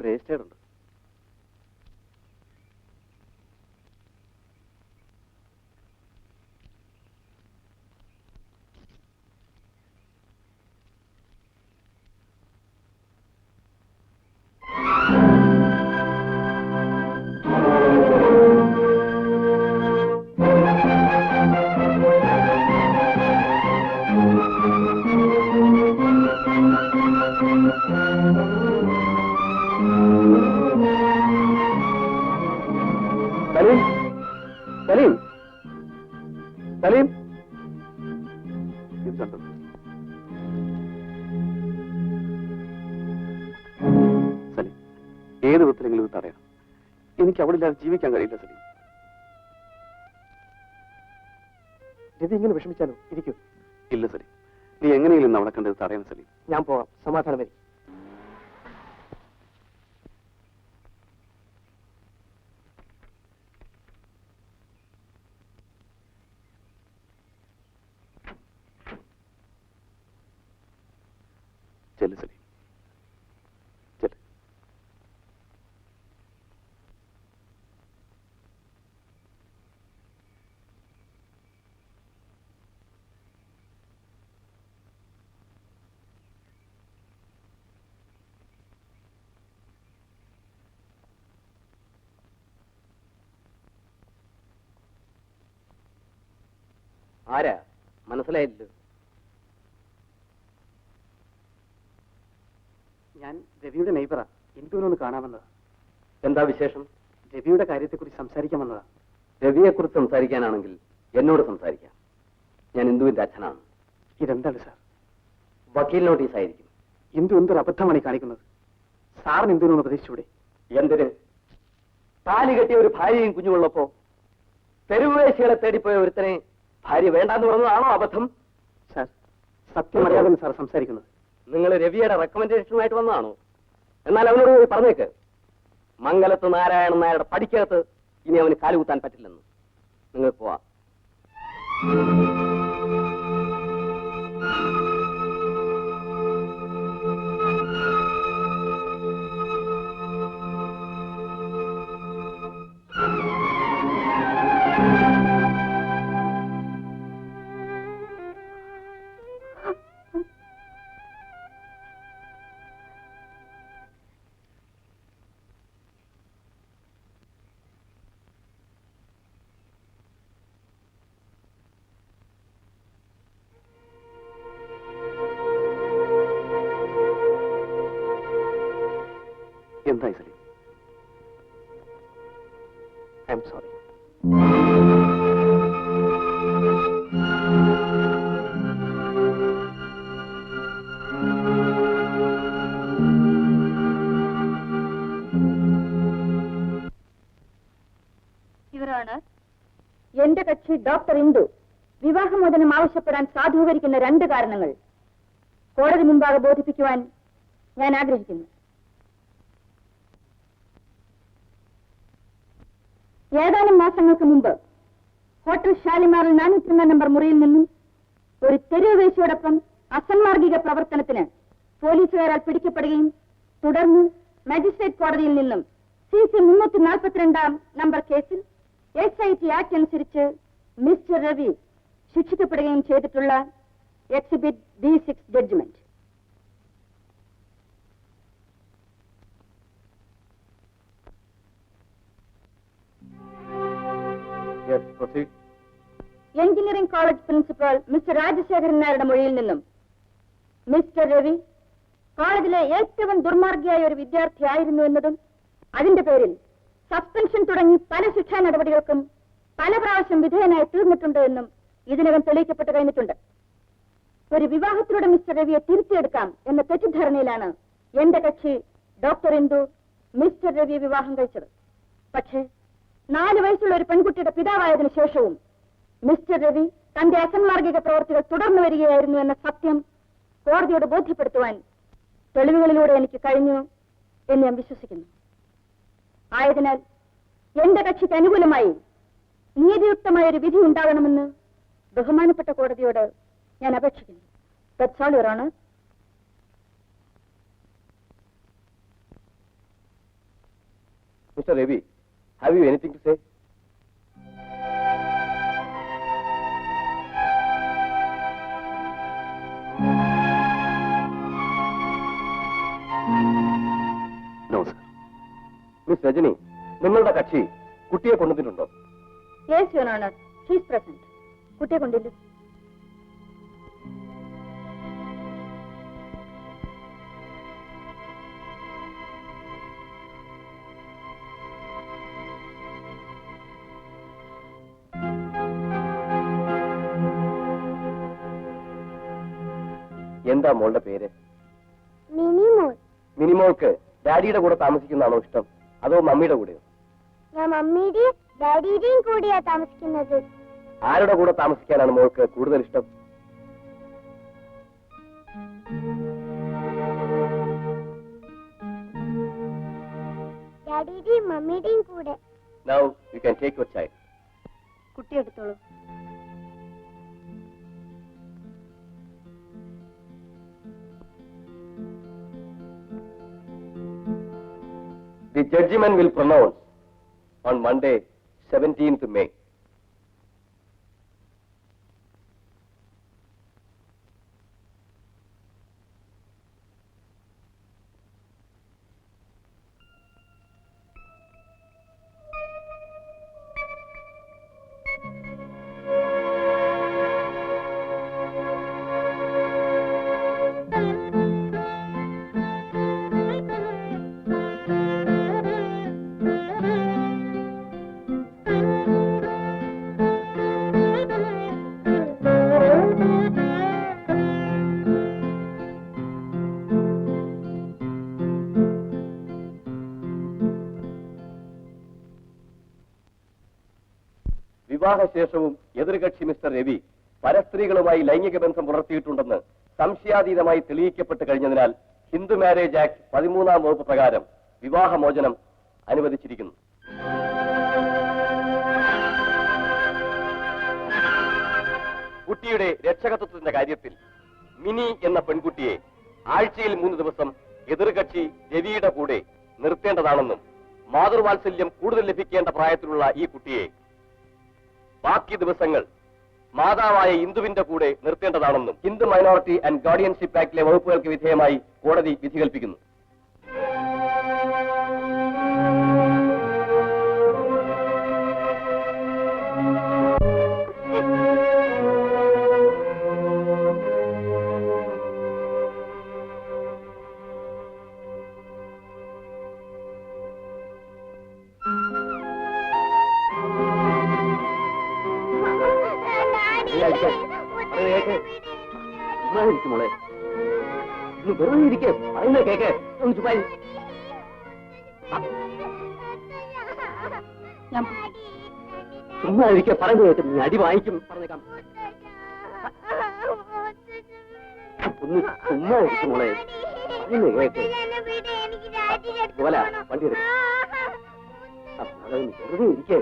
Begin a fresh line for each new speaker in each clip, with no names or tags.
ഒരു രജിസ്റ്റേർഡ് ഉണ്ട്. ഏത് വിധത്തിലെങ്കിലും ഇത് തടയണം. എനിക്ക് അവിടെ ഇല്ലാതെ ജീവിക്കാൻ കഴിയില്ല സലീം.
രവി ഇങ്ങനെ വിഷമിച്ചാലോ? ഇരിക്കൂ.
ഇല്ല സലീം, നീ എങ്ങനെയെങ്കിലും അവിടെ കണ്ടത് തടയണം സലീം.
ഞാൻ പോവാം, സമാധാനം വരും.
ചെല്ലു സലീം, ചെല്ലു.
ആരാ? മനസ്സിലായില്ലല്ലോ.
ഞാൻ രവിയുടെ നെയ്ബറാ. ഇന്ദുവിനൊന്ന് കാണാമെന്നതാ.
എന്താ വിശേഷം?
രവിയുടെ കാര്യത്തെക്കുറിച്ച് സംസാരിക്കാമെന്നതാ.
രവിയെക്കുറിച്ച് സംസാരിക്കാനാണെങ്കിൽ എന്നോട് സംസാരിക്കാം. ഞാൻ ഇന്ദുവിന്റെ അച്ഛനാണ്.
ഇതെന്താണ് സാർ?
വക്കീൽ നോട്ടീസ് ആയിരിക്കും.
ഇന്ദു എന്തൊരു അബദ്ധമാണ് ഈ കാണിക്കുന്നത്. സാറിന് ഇന്ദുവിനൊന്ന് പ്രതീക്ഷിച്ചൂടെ?
എന്തിന്? താലി കെട്ടിയ ഒരു ഭാര്യയും കുഞ്ഞുമുള്ളപ്പോ തെരുവുവേശികളെ തേടിപ്പോയ ഒരുത്തനെ ഭാര്യ വേണ്ടാന്ന് പറഞ്ഞതാണോ അബദ്ധം?
സാർ, സത്യമറിയാതെ സാർ സംസാരിക്കുന്നത്.
നിങ്ങൾ രവിയുടെ റെക്കമെൻഡേഷനുമായിട്ട് വന്നതാണോ? എന്നാൽ അവനോട് പോയി പറഞ്ഞേക്ക്, മംഗലത്ത് നാരായണൻ നായരുടെ പടിക്കകത്ത് ഇനി അവന് കാലുകുത്താൻ പറ്റില്ലെന്ന്. നിങ്ങൾ പോവാ.
എന്തായി സലീം?
I am sorry.
എന്റെ കക്ഷി ഡോക്ടർ ഇന്ദു വിവാഹമോചനം ആവശ്യപ്പെടാൻ സാധൂകരിക്കുന്ന 2 കാരണങ്ങൾ കോടതി മുമ്പാകെ ബോധിപ്പിക്കുവാൻ ഞാൻ ആഗ്രഹിക്കുന്നു. ഏതാനും മാസങ്ങൾക്ക് മുമ്പ് ഹോട്ടൽ ഷാലിമാറിൽ 401 നമ്പർ മുറിയിൽ നിന്നും ഒരു തെരുവുവേശിയോടൊപ്പം അസന്മാർഗിക പ്രവർത്തനത്തിന് പോലീസുകാരാൽ പിടിക്കപ്പെടുകയും തുടർന്ന് മജിസ്ട്രേറ്റ് കോടതിയിൽ നിന്നും CC 342 നമ്പർ കേസിൽ SIT ആക്ട് അനുസരിച്ച് മിസ്റ്റർ രവി ശിക്ഷിക്കപ്പെടുകയും ചെയ്തിട്ടുള്ള exhibit D6 judgement. Engineering college principal mister Rajasekharan നായരുടെ മൊഴിയിൽ നിന്നും മിസ്റ്റർ രവി കോളേജിലെ ഏറ്റവും ദുർമാർഗിയായ ഒരു വിദ്യാർത്ഥിയായിരുന്നു എന്നതും അതിന്റെ പേരിൽ സസ്പെൻഷൻ തുടങ്ങി പല ശിക്ഷാ നടപടികൾക്കും പല പ്രാവശ്യം വിധേയനായി തീർന്നിട്ടുണ്ട് എന്നും ഇതിനകം തെളിയിക്കപ്പെട്ട് കഴിഞ്ഞിട്ടുണ്ട്. ഒരു വിവാഹത്തിലൂടെ മിസ്റ്റർ രവിയെ തിരുത്തിയെടുക്കാം എന്ന തെറ്റിദ്ധാരണയിലാണ് എന്റെ കക്ഷി ഡോക്ടർ ഇന്ദു മിസ്റ്റർ രവിയെ വിവാഹം കഴിച്ചത്. പക്ഷേ 4 വയസ്സുള്ള ഒരു പെൺകുട്ടിയുടെ പിതാവായതിനു ശേഷവും മിസ്റ്റർ രവി തന്റെ അസന്മാർഗിക പ്രവർത്തികൾ തുടർന്നു വരികയായിരുന്നു എന്ന സത്യം കോടതിയോട് ബോധ്യപ്പെടുത്തുവാൻ തെളിവുകളിലൂടെ എനിക്ക് കഴിഞ്ഞു എന്ന് ഞാൻ വിശ്വസിക്കുന്നു. ആയതിനാൽ എന്റെ കക്ഷിക്ക് അനുകൂലമായി നീതിയുക്തമായ ഒരു വിധി ഉണ്ടാകണമെന്ന് ബഹുമാനപ്പെട്ട കോടതിയോട് ഞാൻ അപേക്ഷിക്കുന്നു. That's all, Your Honor.
Mister Ravi, have you anything to say?
No sir.
Miss Rajani, നിങ്ങളുടെ കക്ഷി കുട്ടിയെ കൊണ്ടുവന്നിട്ടുണ്ടോ?
Yes your honour, she is present. കുട്ടിയെ കൊണ്ടില്ല.
എന്താ മോളുടെ പേര്?
മിനിമോൾ.
മിനിമോൾക്ക് ഡാഡിയുടെ കൂടെ താമസിക്കുന്നതാണോ ഇഷ്ടം, അതോ മമ്മിയുടെ കൂടെയോ?
ഞാൻ മമ്മിയുടെയും ഡാഡിയുടെയും കൂടെയാ താമസിക്കുന്നത്.
ആരുടെ കൂടെ താമസിക്കാനാണ് മോൾക്ക് കൂടുതൽ ഇഷ്ടം?
ഡാഡിയുടെയും മമ്മിയുടെയും കൂടെ.
Now you can take your child.
കുട്ടി എടുത്തോളൂ.
The judgment will pronounce on Monday, 17th May. വിവാഹശേഷവും എതിർകക്ഷി മിസ്റ്റർ രവി പരസ്ത്രീകളുമായി ലൈംഗിക ബന്ധം പുലർത്തിയിട്ടുണ്ടെന്ന് സംശയാതീതമായി തെളിയിക്കപ്പെട്ട് കഴിഞ്ഞതിനാൽ ഹിന്ദു മാരേജ് ആക്ട് 13-ാം വകുപ്പ് പ്രകാരം വിവാഹമോചനം അനുവദിച്ചിരിക്കുന്നു. കുട്ടിയുടെ രക്ഷകത്വത്തിന്റെ കാര്യത്തിൽ മിനി എന്ന പെൺകുട്ടിയെ ആഴ്ചയിൽ 3 ദിവസം എതിർകക്ഷി രവിയുടെ കൂടെ നിർത്തേണ്ടതാണെന്നും മാതൃവാത്സല്യം കൂടുതൽ ലഭിക്കേണ്ട പ്രായത്തിലുള്ള ഈ കുട്ടിയെ ബാക്കി ദിവസങ്ങൾ മാതാവായ ഇന്ദുവിന്റെ കൂടെ നിർത്തേണ്ടതാണെന്നും ഹിന്ദു മൈനോറിറ്റി ആൻഡ് ഗാർഡിയൻഷിപ്പ് ആക്ടിലെ വകുപ്പുകൾക്ക് വിധേയമായി കോടതി വിധി കൽപ്പിക്കുന്നു. മോളെ വെറുതെ ഇരിക്കേ, പറയുന്നത് കേക്ക്. ചുമ്മാ ഇരിക്കെ, പറയുന്നത് കേട്ട് നീ അടി വാങ്ങിക്കും. പറഞ്ഞേക്കാം, ഒന്ന് ചുമ്മാ ഇരിക്കും മോളെ, പറയുന്നത് കേക്ക്. പോലെ വണ്ടി എടുക്കും. വെറുതെ ഇരിക്കേ.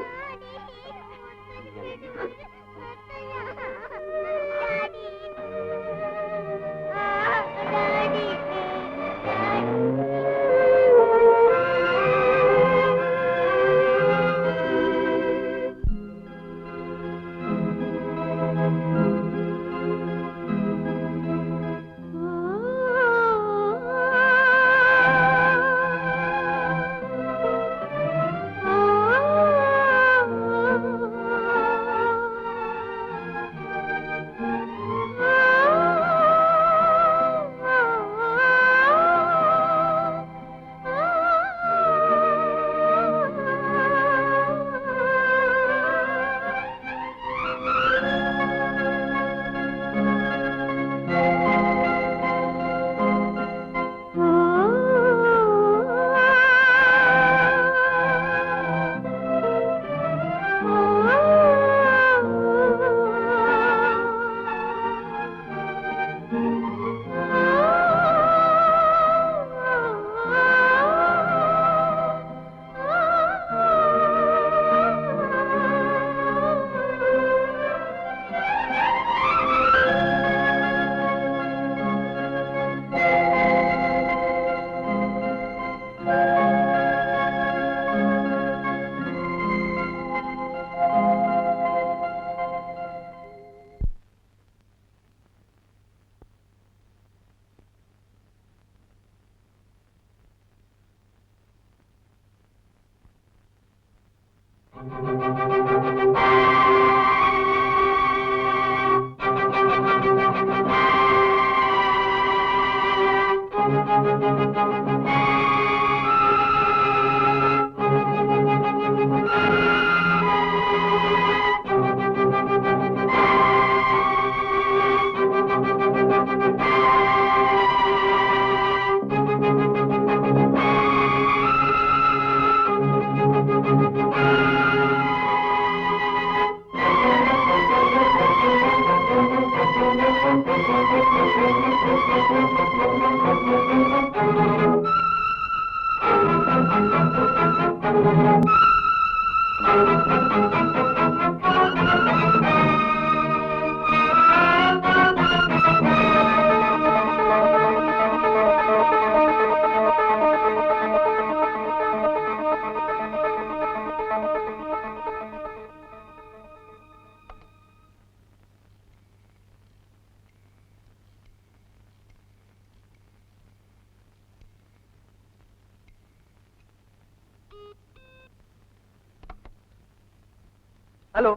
ഹലോ,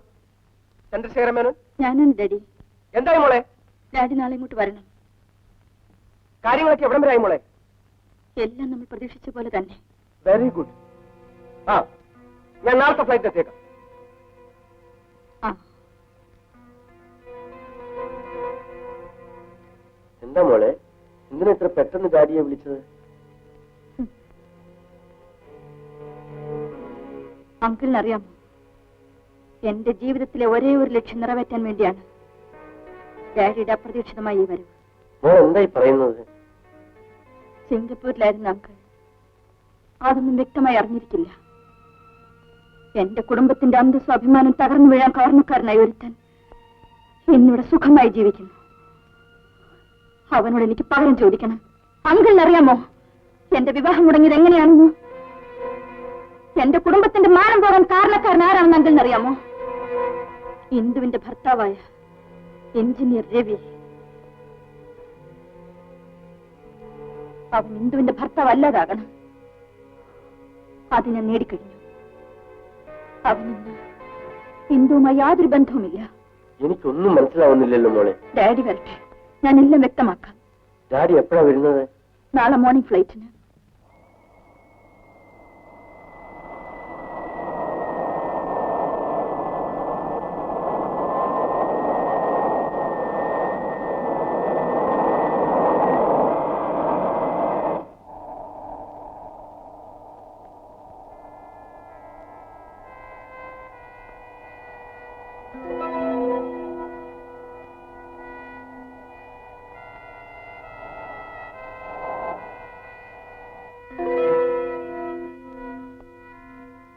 ചന്ദ്രശേഖര മേനോൻ.
ഞാനാണ് ഡാഡി.
എന്തായി മോളെ?
ഡാഡി നാളെ ഇങ്ങോട്ട് വരണം.
കാര്യങ്ങളൊക്കെ എവിടം വരെയായി മോളെ?
എല്ലാം നമ്മൾ പ്രതീക്ഷിച്ച പോലെ തന്നെ.
Very good. ആ, ഞാൻ നാളത്തെ ഫ്ലൈറ്റ് എത്തിയേക്കാം.
ആ,
എന്താ മോളെ, എന്തിനാ ഇത്ര പെട്ടെന്ന് ഡാഡിയെ വിളിച്ചത്?
അങ്കിളിന് അറിയാമോ, എന്റെ ജീവിതത്തിലെ ഒരേ ഒരു ലക്ഷ്യം നിറവേറ്റാൻ വേണ്ടിയാണ് ഡാഡിയുടെ അപ്രതീക്ഷിതമായി ഈ വരവ്.
മോൾ എന്തായി പറയുന്നത്?
സിംഗപ്പൂരിലായിരുന്നു അങ്കിൾ. അതൊന്നും വ്യക്തമായി അറിഞ്ഞിരിക്കില്ല. എന്റെ കുടുംബത്തിന്റെ അന്തസ്സും അഭിമാനം തകർന്നു വീഴാൻ കാരണക്കാരനായി ഒരുത്തൻ ഇന്നിവിടെ സുഖമായി ജീവിക്കുന്നു. അവനോട് എനിക്ക് പകരം ചോദിക്കണം. അങ്കിളിന് അറിയാമോ എന്റെ വിവാഹം മുടങ്ങിയത് എങ്ങനെയാണെന്ന്? എന്റെ കുടുംബത്തിന്റെ മാനം പോകാൻ കാരണക്കാരൻ ആരാണെന്ന് അങ്കിളിന് അറിയാമോ? ഇന്ദുവിന്റെ ഭർത്താവായ എഞ്ചിനീയർ രവി. അവൻ ഇന്ദുവിന്റെ ഭർത്താവ് അല്ലാതാകണം. അത് ഞാൻ നേടിക്കഴിഞ്ഞു. അവനിന്ന് ഇന്ദുവുമായി യാതൊരു ബന്ധവുമില്ല.
എനിക്കൊന്നും മനസ്സിലാവുന്നില്ലല്ലോ മോളെ.
ഡാഡി വരട്ടെ, ഞാൻ എല്ലാം വ്യക്തമാക്കാം.
ഡാഡി എപ്പോഴാ വരുന്നത്?
നാളെ മോർണിംഗ് ഫ്ലൈറ്റിന്.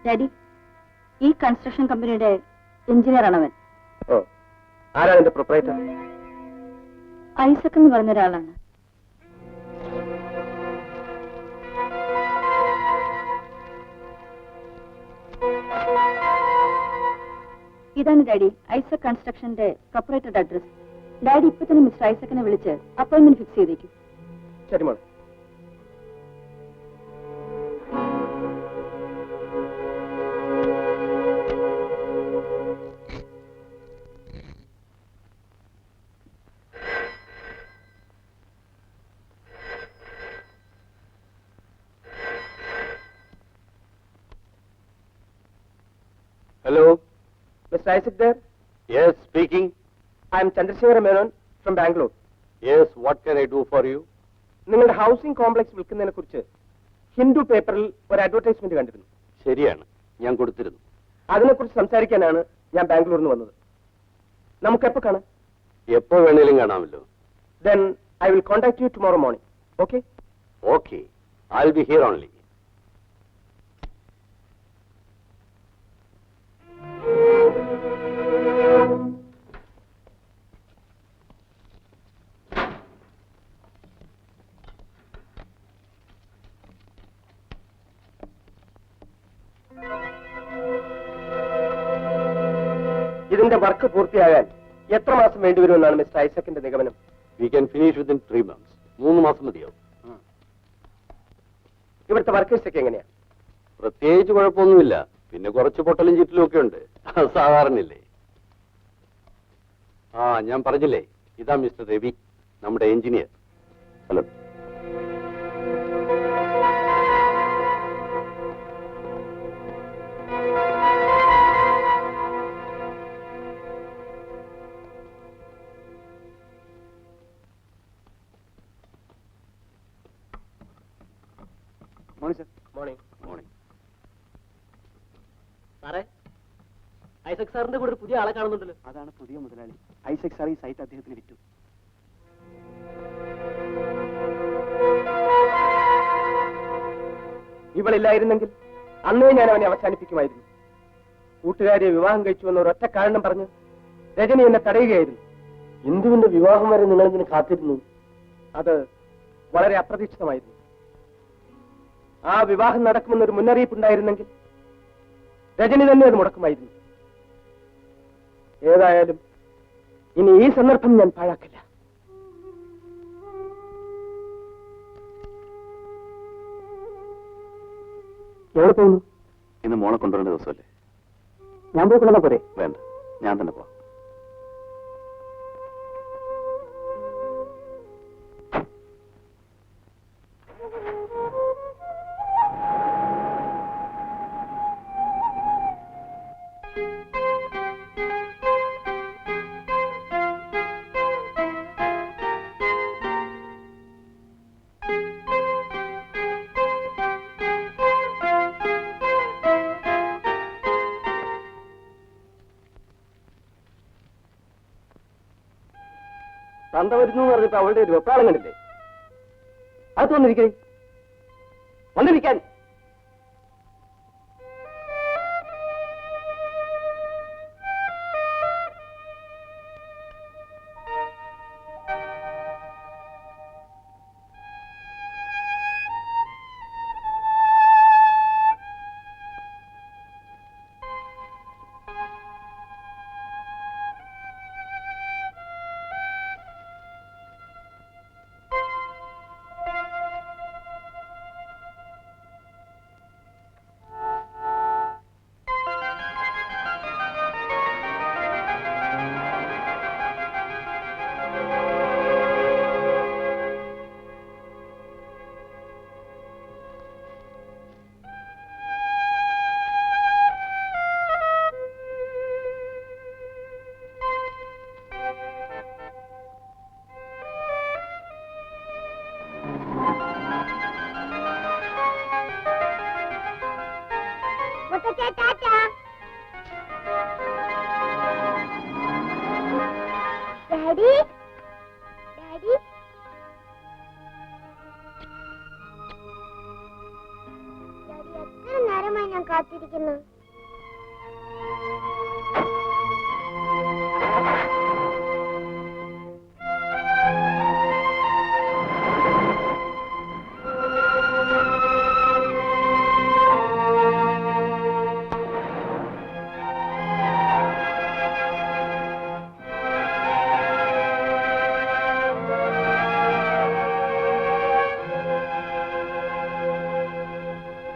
ഡാഡി, ഈ കൺസ്ട്രക്ഷൻ കമ്പനിയുടെ എഞ്ചിനീയറാണ് അവൻ.
ഓ, ആരാണ് എന്റെ പ്രൊപ്പറേറ്റർ?
ഐസക് എന്ന് പറഞ്ഞ ഒരാളാണ്. ഇതാണ് ഡാഡി ഐസക് കൺസ്ട്രക്ഷന്റെ പ്രൊപ്പറേറ്ററുടെ അഡ്രസ്. ഡാഡി ഇപ്പൊ തന്നെ മിസ്റ്റർ ഐസക്കിനെ വിളിച്ച് അപ്പോയിന്റ്മെന്റ് ഫിക്സ് ചെയ്തേക്കും.
ശരി മോളെ.
Hello.
Mr. Isaac there?
Yes, speaking.
I am Chandrasekhara Menon from Bangalore.
Yes, what can I do for you?
നിങ്ങളുടെ ഹൗസിംഗ് കോംപ്ലക്സ് വിൽക്കുന്നതിനെ കുറിച്ച് ഹിന്ദു പേപ്പറിൽ ഒരു അഡ്വർടൈസ്മെന്റ് കണ്ടിരുന്നു.
ശരിയാണ്, ഞാൻ കൊടുത്തിരുന്നു.
അതിനെക്കുറിച്ച് സംസാരിക്കാനാണ് ഞാൻ ബാംഗ്ലൂരിൽ നിന്ന് വന്നത്. നമുക്ക് എപ്പോ കാണാം?
എപ്പോ വേണേലും കാണാമല്ലോ.
Then I will contact you tomorrow morning. Okay?
Okay, I'll be here only.
ഇതിന്റെ വർക്ക് പൂർത്തിയാകാൻ എത്ര മാസം വേണ്ടിവരുമെന്നാണ് മിസ്റ്റർ ഐസക്കിന്റെ നിഗമനം?
We can finish within 3 months. 3 മാസം മതിയാവും.
ഇവിടുത്തെ വർക്കേഴ്സ് ഒക്കെ എങ്ങനെയാ?
പ്രത്യേകിച്ച് കുഴപ്പമൊന്നുമില്ല.
പിന്നെ കുറച്ച് പൊട്ടലും ചീറ്റലും ഒക്കെ ഉണ്ട്, സാധാരണയല്ലേ. ആ, ഞാൻ പറഞ്ഞില്ലേ, ഇതാ മിസ്റ്റർ രവി, നമ്മുടെ engineer. Hello. Morning sir.
Morning.
Morning.
സാറേ, ഐസക് സാറിന്റെ കൂടെ ഒരു പുതിയ ആളെ കാണുന്നുണ്ടല്ലോ.
അതാണ് പുതിയ മുതലാളി. ഐസക് സാർ ഈ സൈറ്റ് അദ്ദേഹത്തിന് വിറ്റു. ഇവളില്ലായിരുന്നെങ്കിൽ അന്നേ ഞാൻ അവനെ അവസാനിപ്പിക്കുമായിരുന്നു. കൂട്ടുകാരിയെ വിവാഹം കഴിച്ചു എന്ന ഒരൊറ്റ കാരണം പറഞ്ഞ് രജനി എന്നെ തടയുകയായിരുന്നു.
ഇന്ദുവിന്റെ വിവാഹം വരെ നിങ്ങൾ ഇതിന് കാത്തിരുന്നു.
അത് വളരെ അപ്രതീക്ഷിതമായിരുന്നു. ആ വിവാഹം നടക്കുമെന്നൊരു മുന്നറിയിപ്പ് ഉണ്ടായിരുന്നെങ്കിൽ രജനി തന്നെ അത് മുടക്കുമായിരുന്നു. ഏതായാലും ഇനി ഈ സന്ദർഭം ഞാൻ പാഴാക്കില്ല. എവിടെ പോകുന്നു?
ഇന്ന് മോളെ കൊണ്ടുവരേണ്ട ദിവസമല്ലേ?
ഞാൻ പോയി കൊണ്ടുവന്നാ പോരെ?
വേണ്ട, ഞാൻ തന്നെ പോവാം.
തന്ത വരുന്നു എന്ന് പറഞ്ഞപ്പോ അവളുടെ ഒരു വെപ്രാളം കണ്ടില്ലേ? അത് വന്നിരിക്കേ, വന്നിരിക്കാൻ.
ഡാഡി, ഡാഡി, ഡാഡി, എത്ര നേരമായി ഞാൻ കാത്തിരിക്കുന്നു.